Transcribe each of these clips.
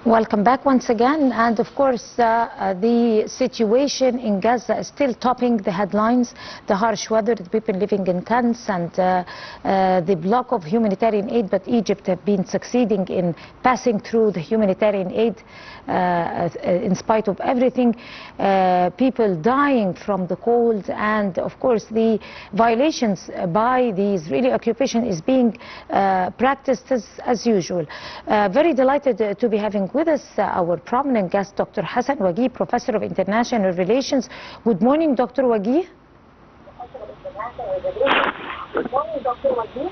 Welcome back once again, and of course the situation in Gaza is still topping the headlines. The harsh weather, the people living in tents, and the block of humanitarian aid, but Egypt have been succeeding in passing through the humanitarian aid in spite of everything. People dying from the cold, and of course the violations by the Israeli occupation is being practiced as usual. Very delighted to be having with us our prominent guest, Dr. Hasan Wageeh, Professor of International Relations. Good morning, Dr. Wageeh.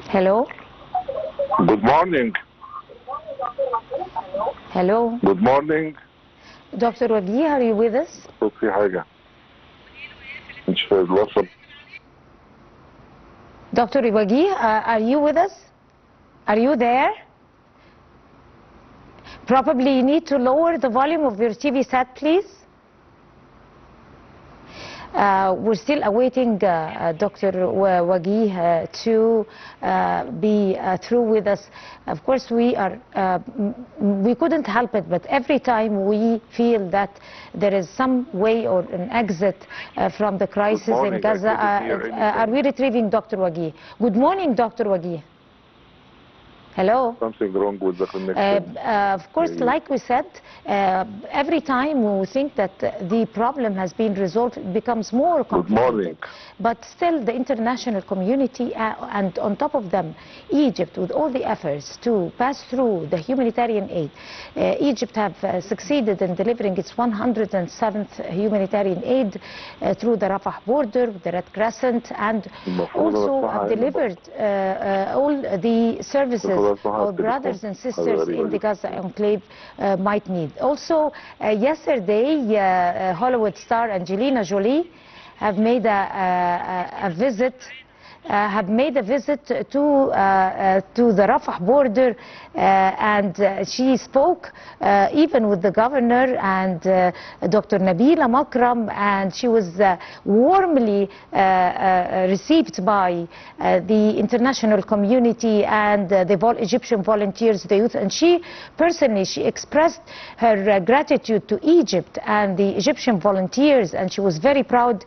Hello. Good morning. Hello. Good morning. Dr. Wageeh, are you with us? في حاجة مش في الوصف. Dr. Wageeh, are you with us? Are you there? Probably you need to lower the volume of your TV set, please. We're still awaiting Dr. Wageeh to be through with us. Of course, we couldn't help it, but every time we feel that there is some way or an exit from the crisis in Gaza, are we retrieving Dr. Wageeh? Good morning, Dr. Wageeh. Hello. Something wrong with the connection. Of course, like we said, every time we think that the problem has been resolved, it becomes more complicated. Good morning. But still, the international community, and on top of them, Egypt, with all the efforts to pass through the humanitarian aid, Egypt have succeeded in delivering its 107th humanitarian aid through the Rafah border, the Red Crescent, and also delivered all the services our brothers and sisters in the Gaza enclave might need. Also, yesterday, Hollywood star Angelina Jolie have made a visit to the Rafah border, and she spoke even with the governor and Dr. Nabila Makram, and she was warmly received by the international community and the Egyptian volunteers, the youth, and she personally expressed her gratitude to Egypt and the Egyptian volunteers, and she was very proud.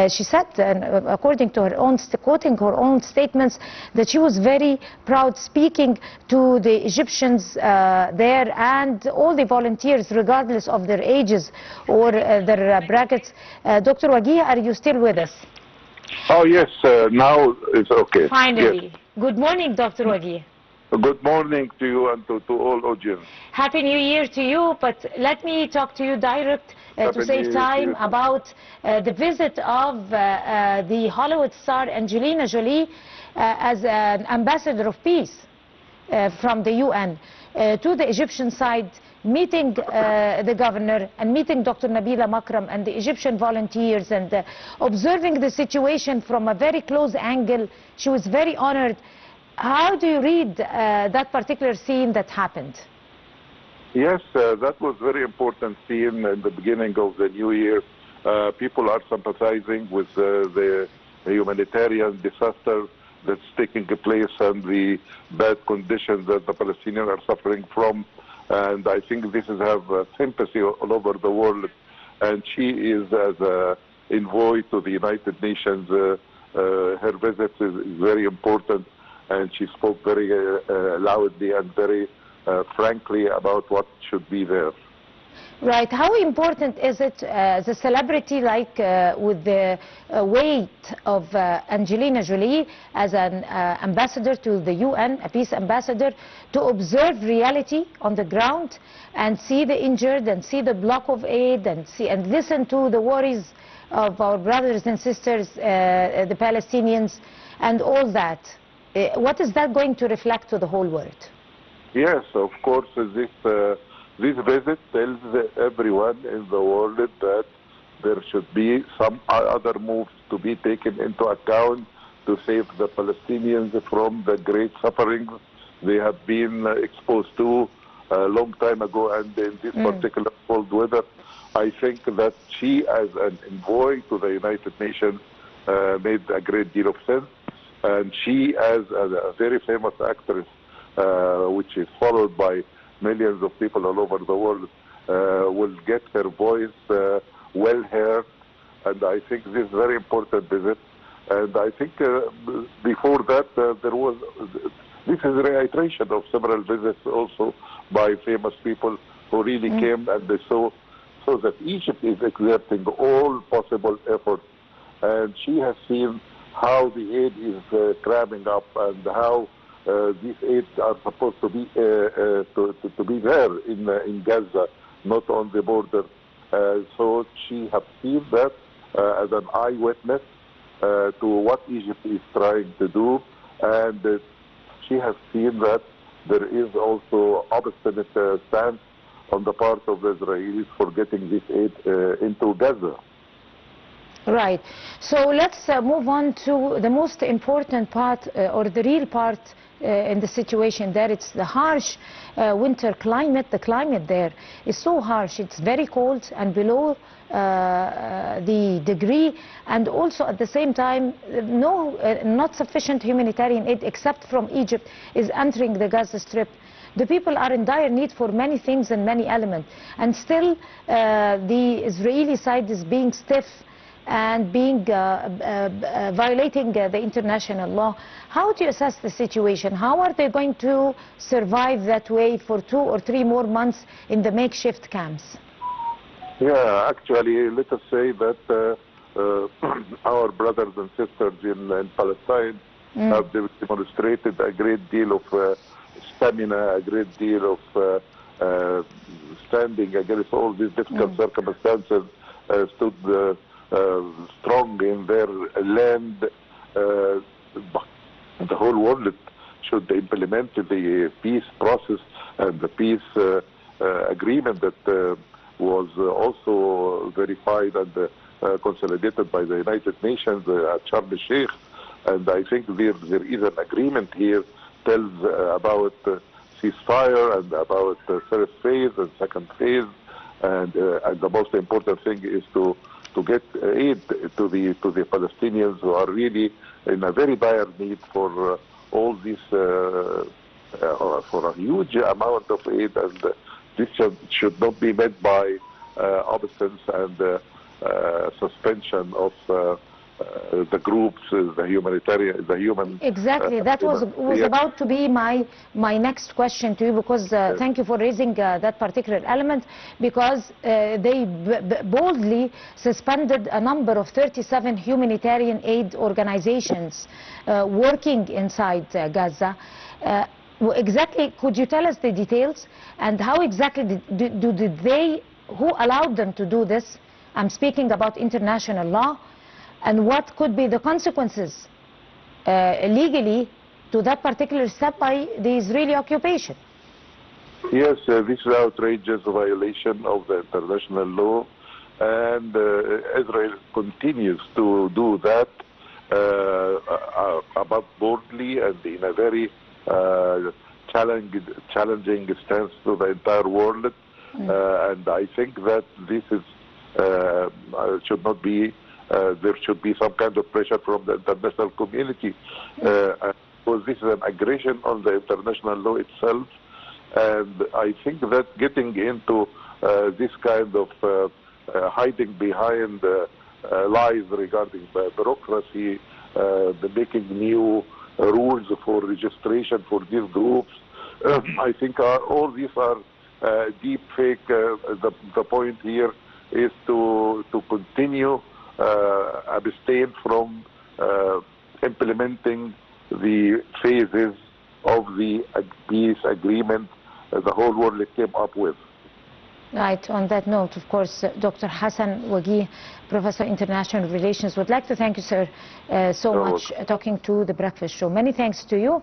She said, according to her own, quoting her own statements, that she was very proud speaking to the Egyptians there and all the volunteers, regardless of their ages or their brackets. Dr. Wageeh, are you still with us? Oh yes, now it's okay. Finally. Yes. Good morning, Dr. Wageeh. Good morning to you and to all audience. Happy New Year to you, but let me talk to you direct to save time about the visit of the Hollywood star Angelina Jolie as an ambassador of peace from the UN to the Egyptian side, meeting the governor and meeting Dr. Nabila Makram and the Egyptian volunteers, and observing the situation from a very close angle. She was very honored. How do you read that particular scene that happened? Yes, that was very important scene in the beginning of the new year. People are sympathizing with the humanitarian disaster that's taking place and the bad conditions that the Palestinians are suffering from. And I think this is have sympathy all over the world. And she is, as an envoy to the United Nations, her visit is very important. And she spoke very loudly and very frankly about what should be there. Right. How important is it as a celebrity like with the weight of Angelina Jolie as an ambassador to the UN, a peace ambassador, to observe reality on the ground and see the injured and see the block of aid and see and listen to the worries of our brothers and sisters, the Palestinians, and all that? What is that going to reflect to the whole world? Yes, of course, this visit tells everyone in the world that there should be some other moves to be taken into account to save the Palestinians from the great suffering they have been exposed to a long time ago, and in this particular cold weather. I think that she, as an envoy to the United Nations, made a great deal of sense. And she, as a very famous actress, which is followed by millions of people all over the world will get her voice well heard. And I think this is very important visit. And I think before that this is a reiteration of several visits also by famous people who really came, and they saw that Egypt is exerting all possible efforts. And she has seen how the aid is cramming up, and how these aids are supposed to be there in Gaza, not on the border. So she has seen that as an eyewitness to what Egypt is trying to do, and she has seen that there is also obstinate stance on the part of the Israelis for getting this aid into Gaza. Right. So let's move on to the most important part, or the real part in the situation there. It's the harsh winter climate. The climate there is so harsh. It's very cold and below the degree, and also at the same time not sufficient humanitarian aid except from Egypt is entering the Gaza Strip. The people are in dire need for many things and many elements, and still the Israeli side is being stiff and being violating the international law. How do you assess the situation? How are they going to survive that way for 2 or 3 more months in the makeshift camps? Yeah, actually, let us say that our brothers and sisters in Palestine have demonstrated a great deal of stamina, a great deal of standing against all these difficult circumstances, stood strong in their land. The whole world should implement the peace process and the peace agreement that was also verified and consolidated by the United Nations at Sharm el-Sheikh. And I think there is an agreement here, tells about ceasefire and about first phase and second phase, and the most important thing is to get aid to the Palestinians who are really in a very dire need for all this, for a huge amount of aid, and this should not be met by obstacles and suspension of the groups, the human. Exactly, that was about to be my next question to you, because thank you for raising that particular element, because they boldly suspended a number of 37 humanitarian aid organizations working inside Gaza. Exactly, could you tell us the details, and how exactly did they, who allowed them to do this? I'm speaking about international law. And what could be the consequences legally to that particular step by the Israeli occupation? Yes, this is an outrageous violation of the international law, and Israel continues to do that above boldly and in a very challenging stance to the entire world. And I think that this is should not be. There should be some kind of pressure from the international community, because this is an aggression on the international law itself. And I think that getting into this kind of hiding behind lies regarding bureaucracy, making new rules for registration for these groups, I think all these are deep fake. The point here is to continue abstain from implementing the phases of the peace agreement the whole world came up with. Right. On that note, of course, Dr. Hasan Wageeh, Professor International Relations, would like to thank you, sir, so much talking to The Breakfast Show. Many thanks to you.